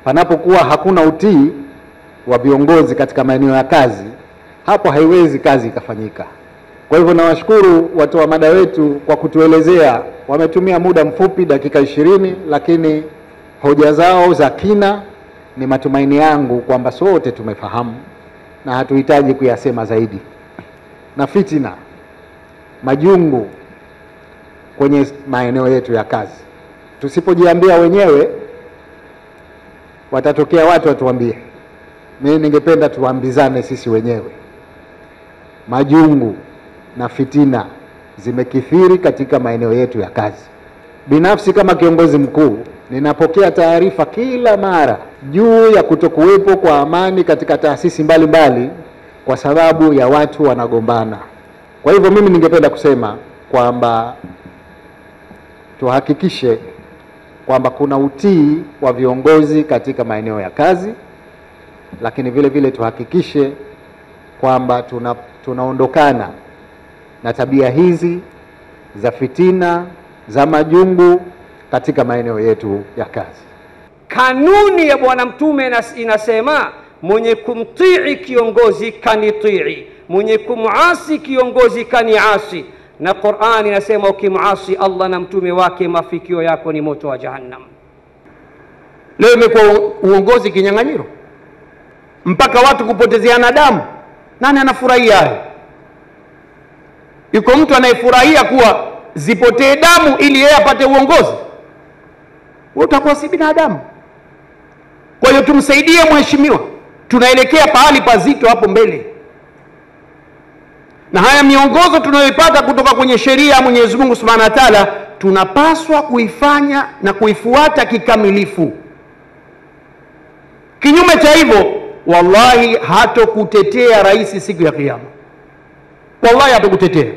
Panapokuwa hakuna utii wa viongozi katika maeneo ya kazi, hapo haiwezi kazi ikafanyika. Kwa hivyo nawashukuru watoa mada wetu kwa kutuelezea, wametumia muda mfupi dakika 20, lakini hoja zao za kina ni matumaini yangu kwamba sote tumefahamu na hatuhitaji kuyasema zaidi. Na fitina, majungu kwenye maeneo yetu ya kazi, tusipojiambia wenyewe watatokea watu watuambie. Mimi ningependa tuambizane sisi wenyewe. Majungu na fitina zimekithiri katika maeneo yetu ya kazi. Binafsi kama kiongozi mkuu, ninapokea taarifa kila mara juu ya kutokuwepo kwa amani katika taasisi mbalimbali kwa sababu ya watu wanagombana. Kwa hivyo mimi ningependa kusema kwamba tuhakikishe kwamba kuna utii wa viongozi katika maeneo ya kazi, lakini vile vile tuhakikishe kwamba tunaondokana na tabia hizi za fitina, za majungu katika maeneo yetu ya kazi. Kanuni ya Bwana Mtume inasema mwenye kumtii kiongozi kanitii, mwenye kumuasi kiongozi kaniasi. Na Qur'ani inasema ukimuasi Allah na mtume wake mafikio yako ni moto wa Jahannam. Leo imekuwa uongozi kinyang'anyiro mpaka watu kupotezeana damu. Nani anafurahia hayo? Yuko mtu anayefurahia kuwa zipotee damu ili yeye apate uongozi? Wewe utakuwa si binadamu. Kwa hiyo tumsaidie mheshimiwa, tunaelekea pahali pazito hapo mbele. Na haya miongozo tunayoipata kutoka kwenye sheria ya Mwenyezi Mungu Subhanahu wa Ta'ala tunapaswa kuifanya na kuifuata kikamilifu. Kinyume cha hivyo, wallahi hatokutetea rais siku ya kiyama. Wallahi hatokutetea.